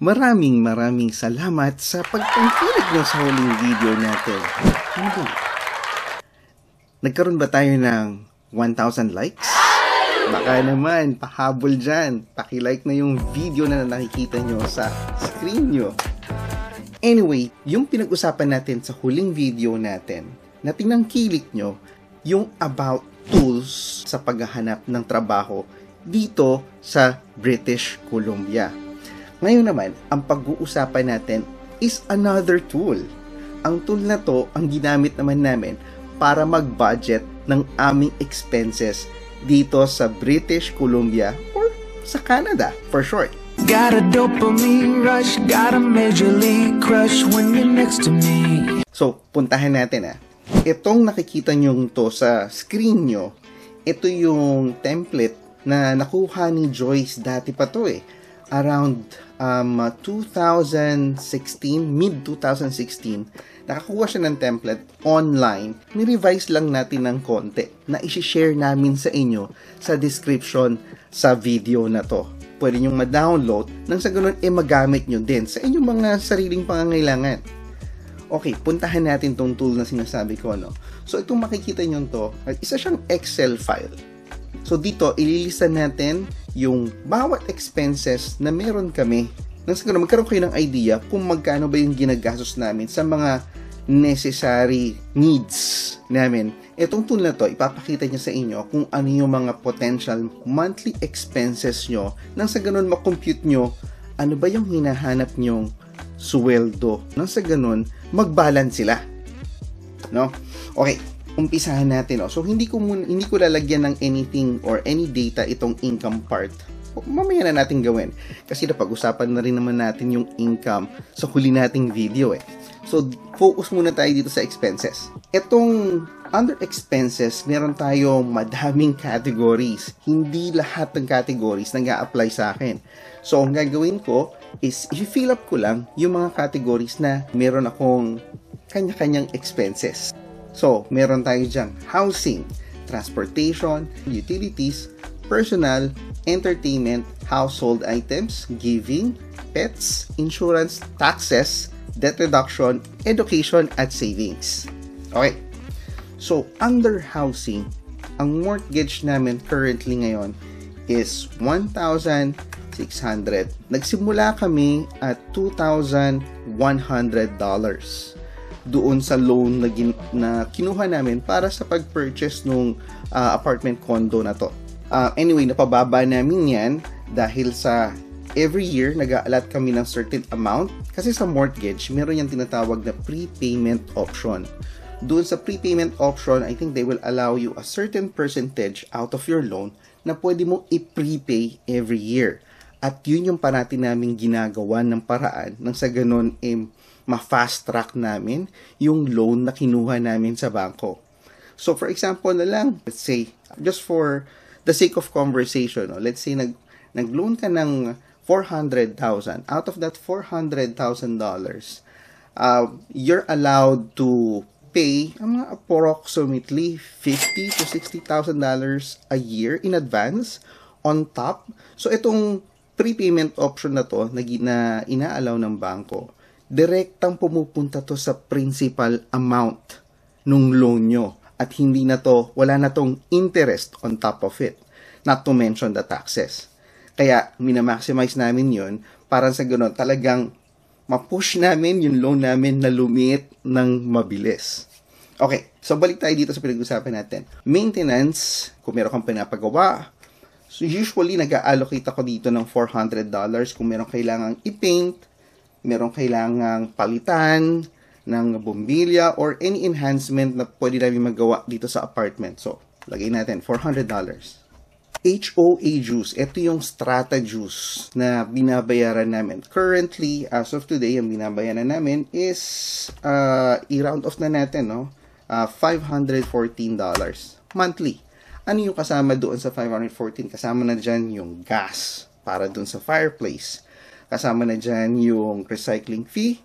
Maraming salamat sa pagtangkilik nyo sa huling video natin. Ano ba? Nagkaroon ba tayo ng 1,000 likes? Baka naman, pahabol dyan. Pakilike na yung video na nakikita nyo sa screen nyo. Anyway, yung pinag-usapan natin sa huling video natin, na tinangkilik nyo, yung about tools sa paghahanap ng trabaho dito sa British Columbia. Ngayon naman, ang pag-uusapan natin is another tool. Ang tool na to, ang ginamit naman namin para mag-budget ng aming expenses dito sa British Columbia or sa Canada for short. Got a dopamine rush, got a major league crush when you're next to me. So, puntahan natin . Itong nakikita nyo to sa screen nyo, ito yung template na nakuha ni Joyce dati pa to around 2016, mid-2016, nakakuha siya ng template online. Ni-revise lang natin ng konti na isi-share namin sa inyo sa description sa video na to. Pwede nyo ma-download nang sa ganun magamit nyo din sa inyong mga sariling pangangailangan. Okay, puntahan natin tong tool na sinasabi ko. So, itong makikita nyo to, isa siyang Excel file. So, dito, ililista natin yung bawat expenses na meron kami. Nang sa ganun, magkaroon kayo ng idea kung magkano ba yung ginagastos namin sa mga necessary needs namin. Itong tool na to, ipapakita niya sa inyo kung ano yung mga potential monthly expenses nyo. Nang sa ganun, makompute nyo ano ba yung hinahanap nyong sweldo. Nang sa ganun, mag-balance sila. No? Okay, umpisahan natin. So, hindi ko lalagyan ng anything or any data itong income part. Mamaya na natin gawin. Kasi napag-usapan na rin naman natin yung income sa huli nating video So, focus muna tayo dito sa expenses. Itong under expenses, meron tayong madaming categories. Hindi lahat ng categories nag-a-apply sa akin. So, ang gagawin ko is i-fill up ko lang yung mga categories na meron akong kanya-kanyang expenses. So, meron tayo dyan housing, transportation, utilities, personal, entertainment, household items, giving, pets, insurance, taxes, debt reduction, education, at savings. Okay. So, under housing, ang mortgage namin currently ngayon is $1,600. Nagsimula kami at $2,100 doon sa loan na kinuha namin para sa pag-purchase nung apartment condo na to. Anyway, napababa namin yan dahil sa every year nag-a-allot kami ng certain amount kasi sa mortgage meron yung tinatawag na prepayment option. Doon sa prepayment option, I think they will allow you a certain percentage out of your loan na pwede mong i-prepay every year. At yun yung parati namin ginagawa ng paraan nang sa ganun ma-fast track namin yung loan na kinuha namin sa bangko. So for example na lang, let's say, just for the sake of conversation, let's say nag-loan ka ng $400,000. Out of that $400,000, you're allowed to pay approximately $50,000 to $60,000 a year in advance on top. So itong prepayment option na to na ina-allow ng bangko, direktang pumupunta to sa principal amount nung loan nyo at wala na tong interest on top of it, not to mention the taxes. Kaya minamaximize namin yun para sa gano'n talagang ma-push namin yung loan namin na lumiit ng mabilis. Okay, so balik tayo dito sa pinag-usapan natin. Maintenance, kung meron kang pinapagawa, so usually nag-allocate ako dito ng $400 kung meron kailangang i-paint, meron kailangang palitan ng bombilya or any enhancement na pwede namin magawa dito sa apartment. So, lagay natin $400. HOA dues, ito yung strata dues na binabayaran namin. Currently, as of today, ang binabayaran namin is i-round off na natin, $514 monthly. Ano yung kasama doon sa $514? Kasama na dyan yung gas para doon sa fireplace. Kasama na dyan yung recycling fee,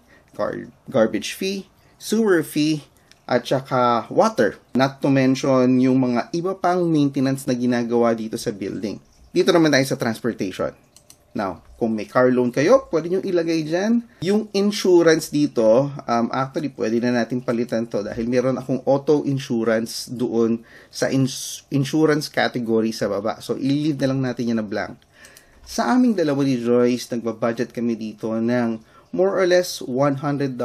garbage fee, sewer fee, at saka water. Not to mention yung mga iba pang maintenance na ginagawa dito sa building. Dito naman tayo sa transportation. Now, kung may car loan kayo, pwede nyo ilagay dyan. Yung insurance dito, actually, pwede na natin palitan to dahil meron akong auto insurance doon sa insurance category sa baba. So, i-leave na lang natin yan na blank. Sa aming dalawa ni Joyce, nagbabudget kami dito ng more or less $100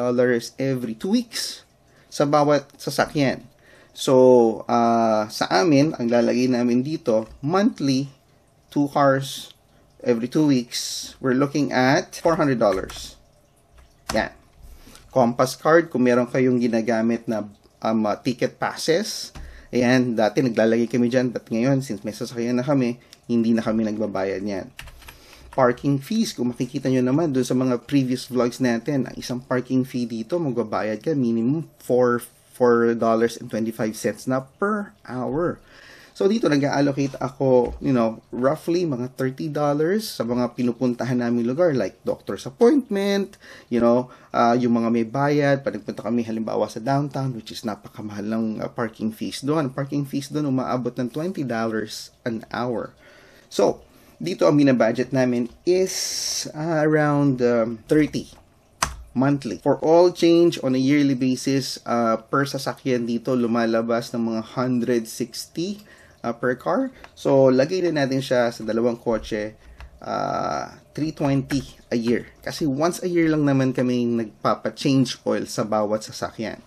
every 2 weeks sa bawat sasakyan. So, sa amin, ang lalagay namin dito, monthly, 2 cars, every 2 weeks, we're looking at $400. Yan. Compass card, kung meron kayong ginagamit na ticket passes, ayan, dati naglalagay kami dyan, but ngayon, since may sasakyan na kami, hindi na kami nagbabayad yan. Parking fees, kung makikita nyo naman doon sa mga previous vlogs natin, ang isang parking fee dito, magbabayad ka minimum $4.25 na per hour. So, dito nag-allocate ako, roughly mga $30 sa mga pinupuntahan namin lugar like doctor's appointment, yung mga may bayad. Pag nagpunta kami halimbawa sa downtown, which is napakamahal ng parking fees doon. Parking fees doon umaabot ng $20 an hour. So, dito ang binabudget namin is around 30 monthly. For all change on a yearly basis, per sasakyan dito, lumalabas ng mga 160 per car. So, lagay na natin siya sa dalawang kotse, $320 a year. Kasi once a year lang naman kami nagpapa-change oil sa bawat sasakyan.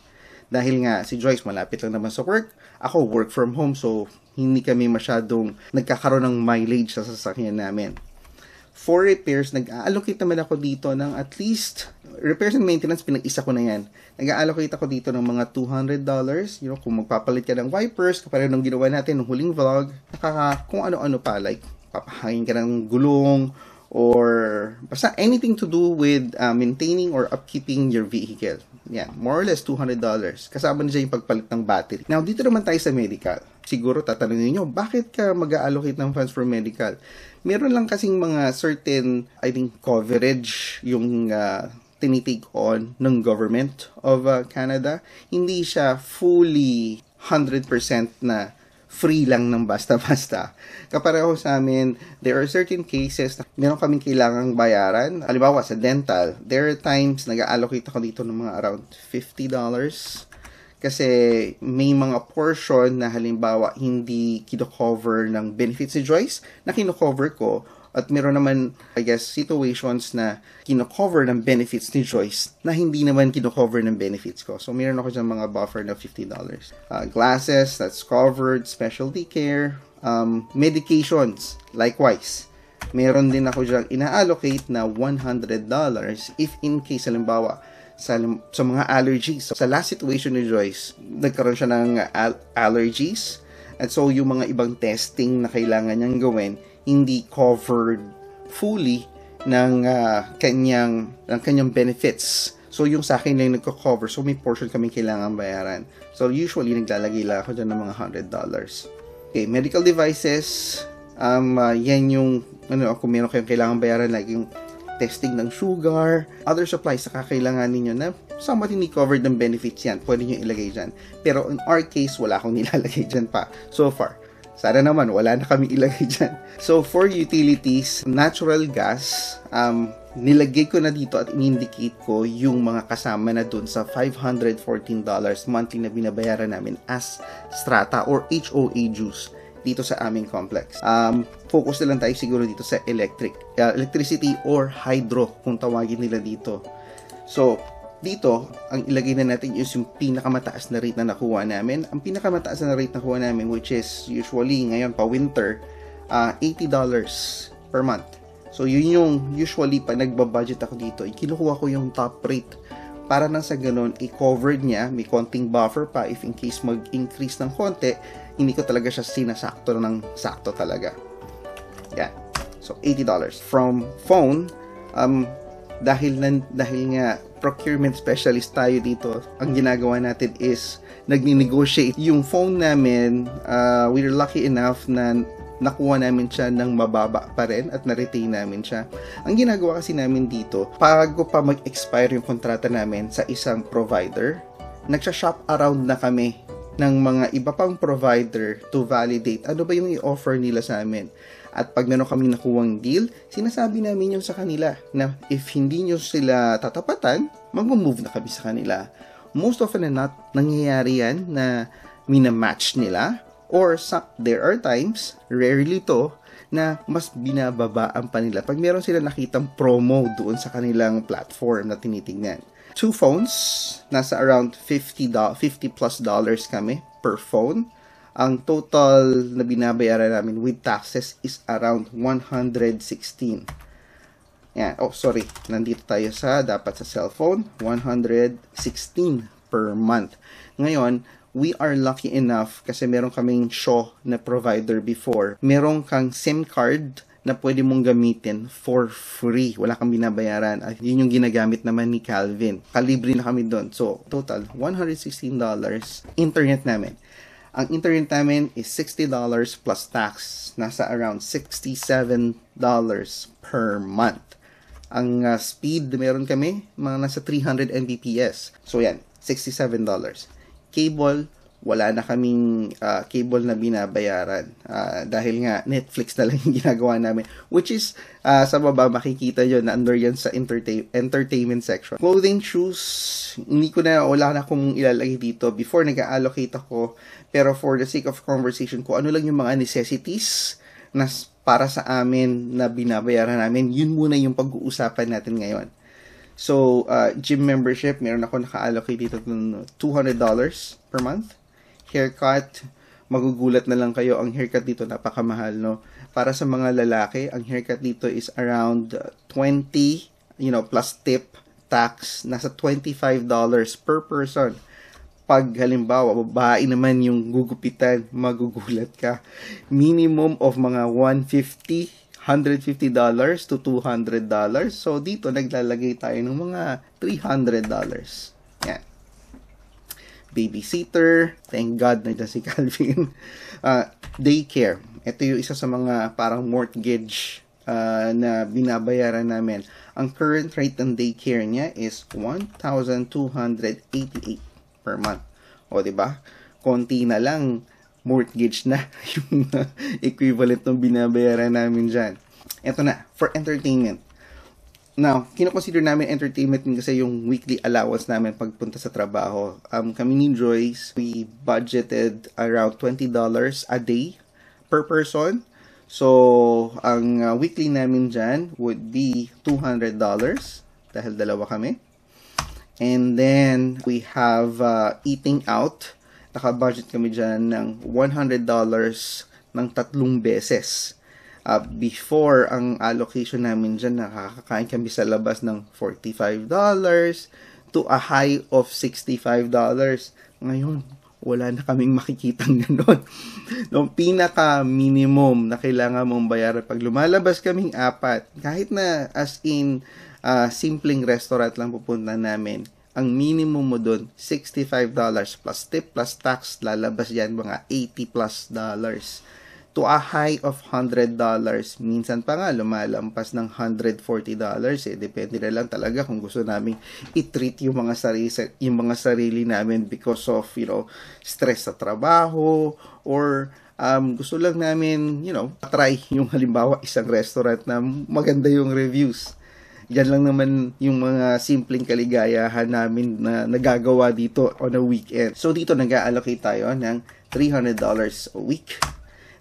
Dahil nga, si Joyce malapit lang naman sa work. Ako, work from home. So, hindi kami masyadong nagkakaroon ng mileage sa sasakyan namin. For repairs, nag-allocate naman ako dito ng at least, repairs and maintenance, pinag-isa ko na yan. Nag-allocate ako dito ng mga $200. Kung magpapalit ka ng wipers, kapag nung ginawa natin ng huling vlog, kung ano-ano pa, like, papahangin ka ng gulong, or basta anything to do with maintaining or upkeeping your vehicle. Yan, more or less $200. Kasama na dyan yung pagpalit ng battery. Now, dito naman tayo sa medical. Siguro tatanungin nyo, bakit ka mag-allocate ng funds for medical? Meron lang kasing mga certain, I think, coverage yung tinitake on ng government of Canada. Hindi siya fully 100% na free lang ng basta-basta. Kapareho sa amin, there are certain cases na meron kaming kailangang bayaran. Halimbawa, sa dental, there are times nag-allocate ako dito ng mga around $50. Kasi may mga portion na halimbawa hindi kino-cover ng benefits si Joyce na kino-cover ko. At meron naman, I guess, situations na kino-cover ng benefits ni Joyce na hindi naman kino-cover ng benefits ko. So, meron ako dyan mga buffer na $50. Glasses, that's covered. Specialty care. Medications, likewise. Meron din ako dyan ina-allocate na $100 if in case, halimbawa, sa mga allergies. So, sa last situation ni Joyce, nagkaroon siya ng allergies. At so, yung mga ibang testing na kailangan niyang gawin, hindi covered fully ng kanyang benefits. So, yung sa akin lang nagko-cover. So, may portion kaming kailangan bayaran. So, usually, naglalagay lang ako dyan ng mga $100. Okay, medical devices. Yan yung, kung meron kayong kailangan bayaran, like yung testing ng sugar, other supplies na kakailangan ninyo na somewhat hindi covered ng benefits yan. Pwede nyo ilagay dyan. Pero in our case, wala akong nilalagay dyan pa so far. Sana naman, wala na kami ilagay dyan. So, for utilities, natural gas, nilagay ko na dito at in-indicate ko yung mga kasama na dun sa $514 monthly na binabayaran namin as strata or HOA dues dito sa aming complex. Focus na lang tayo siguro dito sa electricity or hydro kung tawagin nila dito. So, dito, ang ilagay na natin is yung pinakamataas na rate na nakuha namin. Ang pinakamataas na rate na nakuha namin, which is usually ngayon pa winter, $80 per month. So, yun yung usually pa nagbabudget ako dito, kinukuha ko yung top rate para nang sa ganun, i-covered niya, may konting buffer pa if in case mag-increase ng konti, hindi ko talaga siya sinasakto ng sakto talaga. Yan. So, $80. From phone, dahil nga procurement specialist tayo dito, ang ginagawa natin is nagni-negotiate yung phone namin. We're lucky enough na nakuha namin siya ng mababa pa rin at na-retain namin siya. Ang ginagawa kasi namin dito, bago pa mag-expire yung kontrata namin sa isang provider, nagsha-shop around na kami ng mga iba pang provider to validate ano ba yung i-offer nila sa amin. At pag meron kami nakuwang deal, sinasabi namin yun sa kanila na if hindi nyo sila tatapatan, mag-move na kami sa kanila. Most often than not, nangyayari yan na minamatch nila, or there are times, rarely to, na mas binababaan pa nila pag meron sila nakitang promo doon sa kanilang platform na tinitingnan. 2 phones, nasa around $50 plus kami per phone. Ang total na binabayaran namin with taxes is around 116. Yan. Oh, sorry. Nandito tayo dapat sa cellphone. 116 per month. Ngayon, we are lucky enough kasi meron kaming Shaw na provider before. Meron kang SIM card na pwede mong gamitin for free. Wala kang binabayaran. Yun yung ginagamit naman ni Calvin. Kalibre na kami doon. So, total, $116 internet namin. Ang internet namin is $60 plus tax. Nasa around $67 per month. Ang speed, meron kami, mga nasa 300 Mbps. So, yan, $67. Cable, wala na kaming cable na binabayaran dahil nga Netflix na lang yung ginagawa namin, which is sa baba makikita yun na under yan sa entertainment section. Clothing, shoes, wala na akong ilalagay dito. Before nag-allocate ako, pero for the sake of conversation ko, ano lang yung mga necessities na para sa amin na binabayaran namin, yun muna yung pag-uusapan natin ngayon. So, gym membership, meron ako naka-allocate dito ng $200 per month. Haircut, magugulat na lang kayo, ang haircut dito napakamahal, no? Para sa mga lalaki, ang haircut dito is around 20, plus tip, tax, nasa $25 per person. Pag halimbawa, babae naman yung gugupitan, magugulat ka. Minimum of mga $150 to $200. So, dito naglalagay tayo ng mga $300. Yan. Babysitter. Thank God nandiyan si Calvin. Daycare. Ito yung isa sa mga parang mortgage na binabayaran namin. Ang current rate ng daycare niya is $1,288 per month. O, diba? Konti na lang, mortgage na yung equivalent ng binabayaran namin dyan. Ito na, for entertainment. Now, kinoconsider namin entertainment kasi yung weekly allowance namin pagpunta sa trabaho. Kami ni Joyce, we budgeted around $20 a day per person. So, ang weekly namin dyan would be $200 dahil dalawa kami. And then, we have eating out. Naka-budget kami dyan ng $100 ng 3 beses. Before, ang allocation namin dyan, nakakakain kami sa labas ng $45 to a high of $65. Ngayon, wala na kaming makikitang gano'n. No, pinaka-minimum na kailangan mong bayaran pag lumalabas kaming 4, kahit na as in simpleng restaurant lang pupunta namin, ang minimum mo doon, $65 plus tip plus tax, lalabas yan mga $80 to a high of $100. Minsan pa nga, lumalampas ng $140 eh. Depende na lang talaga kung gusto namin i-treat yung mga sarili namin because of, stress sa trabaho or gusto lang namin, try yung halimbawa isang restaurant na maganda yung reviews. Yan lang naman yung mga simpleng kaligayahan namin na nagagawa dito on a weekend. So, dito nag-allocate tayo ng $300 a week.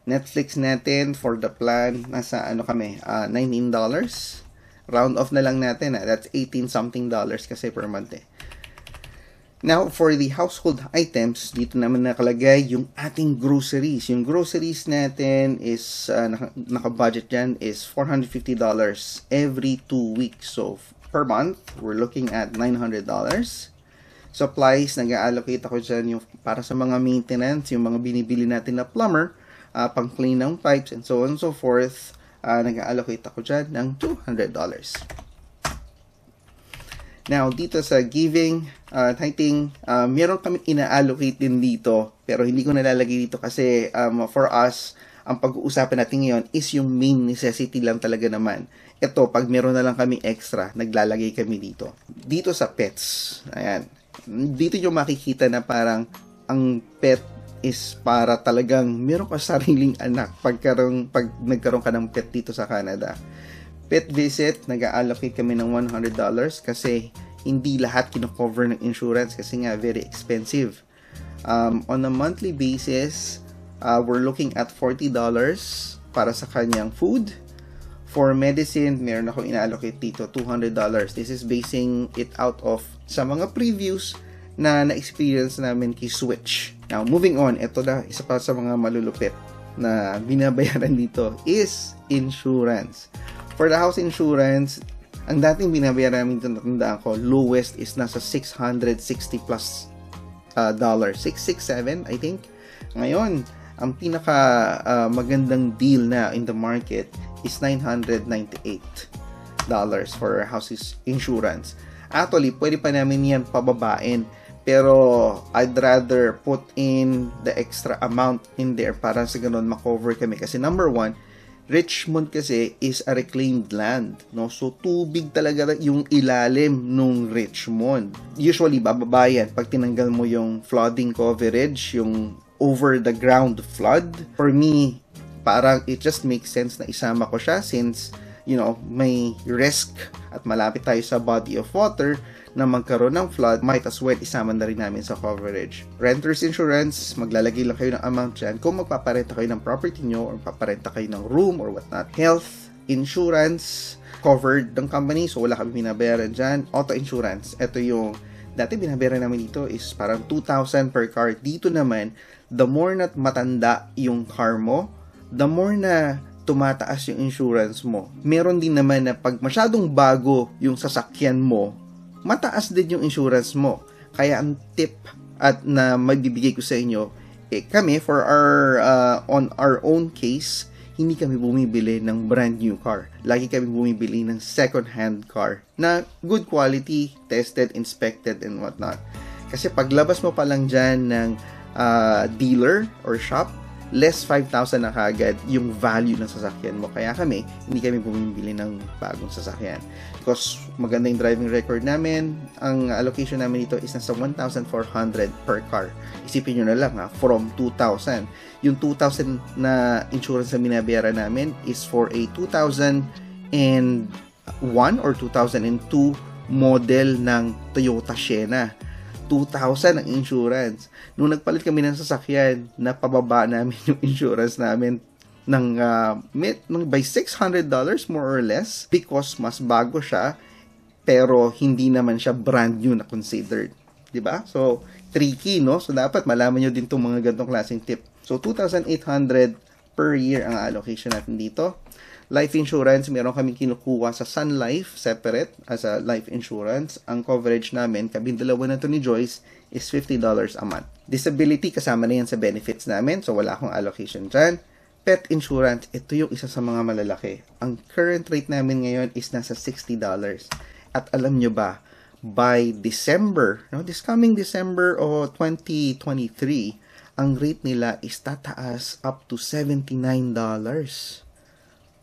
Netflix natin for the plan, nasa $19. Round off na lang natin. That's 18 something dollars kasi per month eh. Now, for the household items, dito naman nakalagay yung ating groceries. Yung groceries natin is, naka-budget dyan is $450 every 2 weeks. So, per month, we're looking at $900. Supplies, nag-allocate ako dyan yung para sa mga maintenance, yung mga binibili natin na plumber, pang-clean ng pipes, and so on and so forth. Nag-allocate ako dyan ng $200. Now, dito sa giving, tithing, meron kami ina-allocate din dito, pero hindi ko nalalagay dito kasi for us, ang pag-uusapan natin ngayon is yung main necessity lang talaga naman. Ito, pag meron na lang kami extra, naglalagay kami dito. Dito sa pets, ayan, dito yung makikita na parang ang pet is para talagang meron ka sariling anak pag nagkaroon ka ng pet dito sa Canada. Pet visit, nag-allocate kami ng $100 kasi hindi lahat kino-cover ng insurance kasi nga very expensive. On a monthly basis, we're looking at $40 para sa kanyang food. For medicine, meron ako ina-allocate dito $200. This is basing it out of sa mga previews na na-experience namin kay Switch. Now, moving on, ito na, isa pa sa mga malulupit na binabayaran dito is insurance. For the house insurance, ang dating binabayaran namin dito, natandaan ko, lowest is nasa $660 plus dollars. 667, I think. Ngayon, ang pinaka magandang deal na in the market is $998 for house insurance. Actually, pwede pa namin yan pababain. Pero, I'd rather put in the extra amount in there para sa ganun makover kami. Kasi number one, Richmond kasi is a reclaimed land. No? So, tubig talaga yung ilalim nung Richmond. Usually, bababayan pag tinanggal mo yung flooding coverage, yung over the ground flood. For me, parang it just makes sense na isama ko siya since, may risk at malapit tayo sa body of water na magkaroon ng flood, might as well isama na rin namin sa coverage. Renter's insurance, maglalagay lang kayo ng amount dyan kung magpaparenta kayo ng property nyo or magpaparenta kayo ng room or whatnot. Health insurance, covered ng company, so wala kami binabayaran dyan. Auto insurance, ito yung dati binabayaran namin dito is parang 2,000 per car. Dito naman, the more na matanda yung car mo, the more na tumataas yung insurance mo. Meron din naman na pag masyadong bago yung sasakyan mo, mataas din yung insurance mo. Kaya ang tip at na magbibigay ko sa inyo, kami for our on our own case, hindi kami bumibili ng brand new car. Lagi kami bumibili ng second hand car na good quality, tested, inspected, and whatnot. Kasi paglabas mo pa lang dyan ng dealer or shop, less 5,000 na kagad yung value ng sasakyan mo. Kaya kami, hindi kami bumibili ng bagong sasakyan. Because maganda yung driving record namin, ang allocation namin dito is nasa 1,400 per car. Isipin nyo na lang from 2,000. Yung 2,000 na insurance na binabayaran namin is for a 2001 or 2002 model ng Toyota Sienna. 2,000 ang insurance. Nung nagpalit kami ng sasakyan, napababa namin yung insurance namin ng by $600 more or less because mas bago siya pero hindi naman siya brand new na considered. Diba? So, tricky, no? So, dapat malaman nyo din itong mga ganitong klaseng tip. So, 2,800 per year ang allocation natin dito. Life insurance, meron kaming kinukuha sa Sun Life, separate, as a life insurance. Ang coverage namin, kabing dalawa na to ni Joyce, is $50 a month. Disability, kasama na yan sa benefits namin, so wala akong allocation dyan. Pet insurance, ito yung isa sa mga malalaki. Ang current rate namin ngayon is nasa $60. At alam nyo ba, by December, this coming December o 2023, ang rate nila is tataas up to $79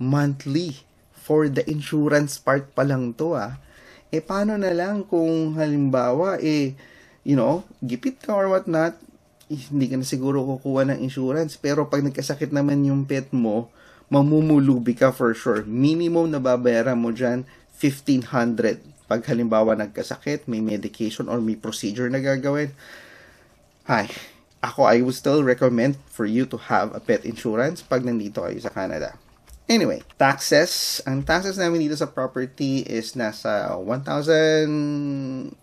monthly for the insurance part pa lang to paano na lang kung halimbawa gipit ka or whatnot, hindi ka na siguro kukuha ng insurance, pero pag nagkasakit naman yung pet mo, mamumulubi ka for sure. Minimum na babayaran mo dyan $1,500 pag halimbawa nagkasakit, may medication or may procedure na gagawin. I would still recommend for you to have a pet insurance pag nandito kayo sa Canada. Anyway, taxes. Ang taxes namin dito sa property is nasa 1,600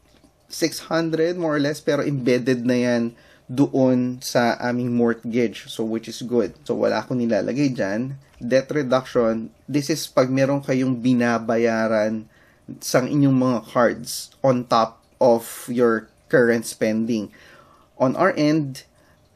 more or less, pero embedded na yan doon sa aming mortgage. So, which is good. So, wala akong nilalagay dyan. Debt reduction, this is pag meron kayong binabayaran sa inyong mga cards on top of your current spending. On our end,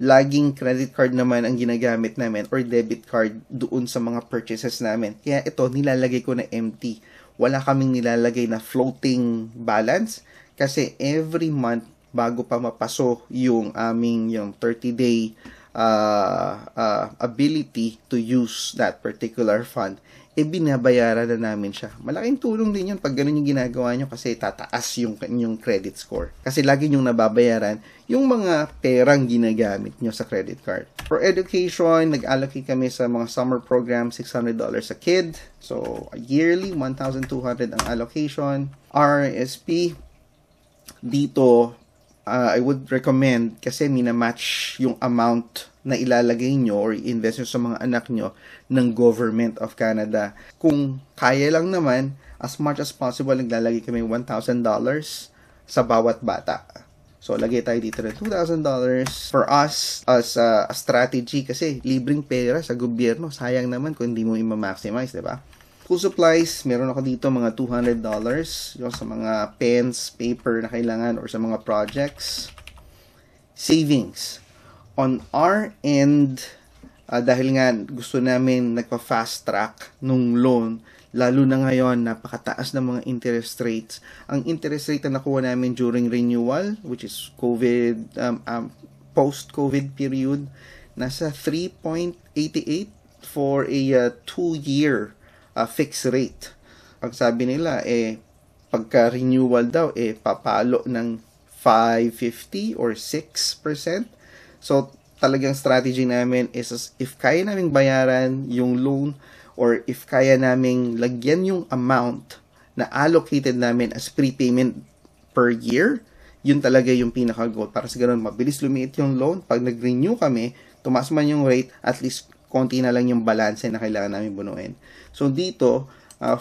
laging credit card naman ang ginagamit namin or debit card doon sa mga purchases namin. Kaya ito, nilalagay ko na empty. Wala kaming nilalagay na floating balance kasi every month bago pa mapaso yung aming 30-day ability to use that particular fund, binabayaran na namin siya. Malaking tulong din yun pag ganun yung ginagawa nyo kasi tataas yung credit score. Kasi lagi nyong nababayaran yung mga perang ginagamit nyo sa credit card. For education, nag-allocate kami sa mga summer program, $600 a kid. So, yearly, 1,200 ang allocation. RRSP, dito, I would recommend kasi minamatch yung amount na ilalagay nyo or invest nyo sa mga anak nyo ng Government of Canada. Kung kaya lang naman, as much as possible, naglalagay kami $1,000 sa bawat bata. So, lagay tayo dito ng $2,000 for us as a strategy kasi libreng pera sa gobyerno. Sayang naman kung hindi mo i-maximize, diba? School supplies, meron ako dito mga $200 yung sa mga pens, paper na kailangan or sa mga projects. Savings. On our end, dahil nga gusto namin nagpa-fast track nung loan, lalo na ngayon, napakataas ng mga interest rates. Ang interest rate na nakuha namin during renewal, which is COVID, post-COVID period, nasa 3.88 for a 2-year fixed rate. Ang sabi nila, pagka-renewal daw, papalo ng 5.50 or 6%. So, talagang strategy namin is if kaya naming bayaran yung loan or if kaya naming lagyan yung amount na allocated namin as prepayment per year, yun talaga yung pinaka-goal. Para sa ganun, mabilis lumiit yung loan. Pag nag-renew kami, tumaas man yung rate, at least konti na lang yung balance na kailangan namin bunuin. So, dito,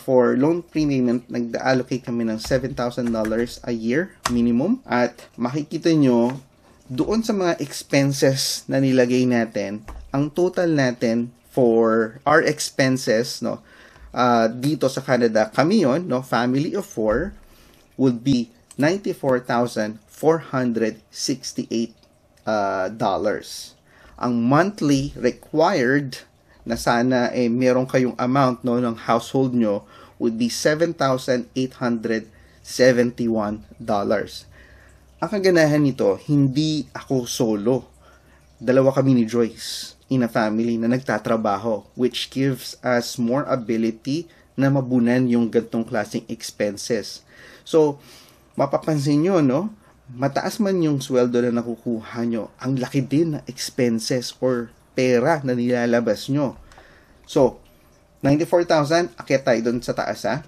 for loan prepayment, nag-allocate kami ng $7,000 a year minimum. At makikita nyo, doon sa mga expenses na nilagay natin, ang total natin for our expenses, no, dito sa Canada, kami yun, no, family of 4, would be $94,468. Ang monthly required na sana meron kayong amount, no, ng household nyo would be $7,871. Ang kaganahan nito, hindi ako solo. Dalawa kami ni Joyce in a family na nagtatrabaho, which gives us more ability na mabunan yung gantong klaseng expenses. So, mapapansin nyo, no? Mataas man yung sweldo na nakukuha nyo, ang laki din na expenses or pera na nilalabas nyo. So, 94,000, akyat tayo doon sa taas, ha?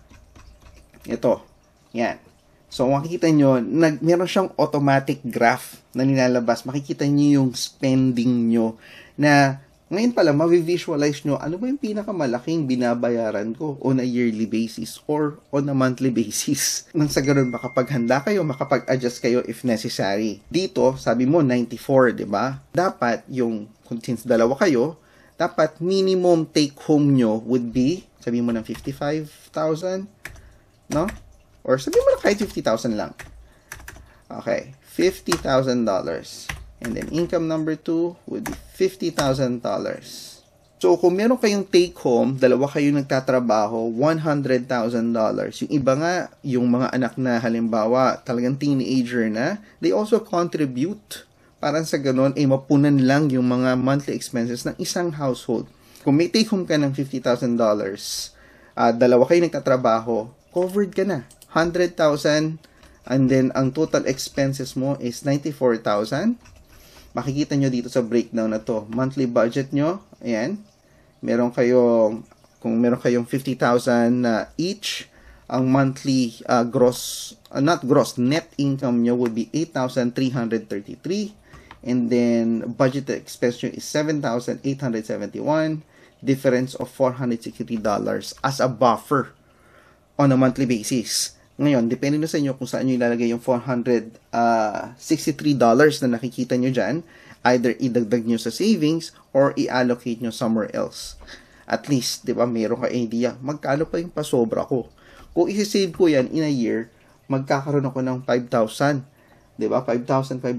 Ito, yan. So, makikita nyo, meron siyang automatic graph na nilalabas. Makikita nyo yung spending nyo na ngayon pala, ma-visualize nyo ano ba yung pinakamalaking binabayaran ko on a yearly basis or on a monthly basis. Nang sa ganun, makapaghanda kayo, makapag-adjust kayo if necessary. Dito, sabi mo, 94, di ba? Dapat yung, since dalawa kayo, dapat minimum take-home nyo would be, sabi mo ng 55,000, no? Or sabihin mo na kahit 50,000 lang. Okay, $50,000. And then income number 2 would be $50,000. So, kung meron kayong take home, dalawa kayong nagtatrabaho, $100,000. Yung iba nga, yung mga anak na halimbawa, talagang teenager na, they also contribute. Parang sa ganun, mapunan lang yung mga monthly expenses ng isang household. Kung may take home ka ng $50,000, dalawa kayo nagtatrabaho, covered ka na. 100,000, and then ang total expenses mo is 94,000. Makikita nyo dito sa breakdown na to. Monthly budget nyo, ayan. Kung meron kayong 50,000 each, ang monthly net income nyo would be 8,333. And then, budgeted expense nyo is 7,871. Difference of $463 as a buffer on a monthly basis. Ngayon, depende na sa inyo kung saan nyo ilalagay yung $463 na nakikita nyo dyan. Either idagdag nyo sa savings or i-allocate nyo somewhere else. At least, di ba, meron ka idea, magkano pa yung pasobra ko. Kung isi-save ko yan in a year, magkakaroon ako ng 5,000. Di ba? 5,532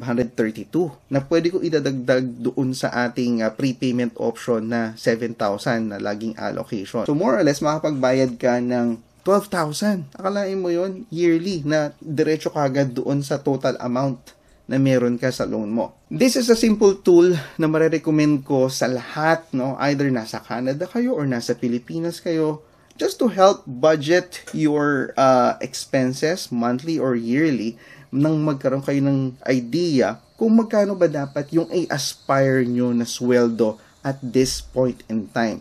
na pwede ko idadagdag doon sa ating prepayment option na 7,000 na laging allocation. So, more or less, makapagbayad ka ng 12,000. Akalain mo yon yearly na diretso kagad doon sa total amount na meron ka sa loan mo. This is a simple tool na marirecommend ko sa lahat, no? Either nasa Canada kayo or nasa Pilipinas kayo, just to help budget your expenses monthly or yearly, nang magkaroon kayo ng idea kung magkano ba dapat yung i-aspire nyo na sweldo at this point in time.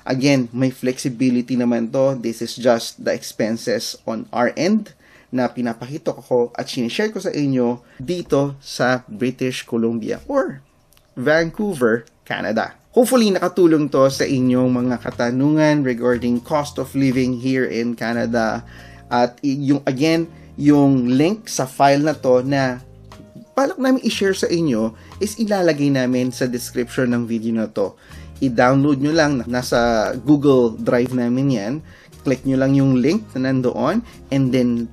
Again, may flexibility naman to. This is just the expenses on our end na pinapakita ko at sinishare ko sa inyo dito sa British Columbia or Vancouver, Canada. Hopefully, nakatulong to sa inyong mga katanungan regarding cost of living here in Canada. At yung link sa file na to na balak namin i-share sa inyo is ilalagay namin sa description ng video na to. I-download nyo lang, nasa Google Drive namin yan. Click nyo lang yung link na nandoon and then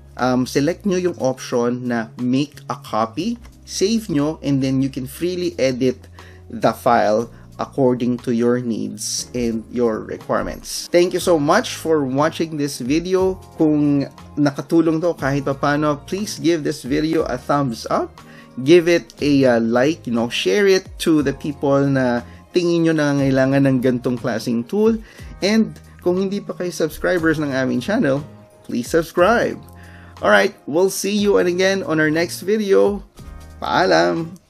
select nyo yung option na make a copy, save nyo, and then you can freely edit the file according to your needs and your requirements. Thank you so much for watching this video. Kung nakatulong to kahit paano, please give this video a thumbs up. Give it a like, share it to the people na tingin nyo nangangailangan ng gantong klaseng tool. And kung hindi pa kayo subscribers ng aming channel, please subscribe. Alright, we'll see you again on our next video. Paalam!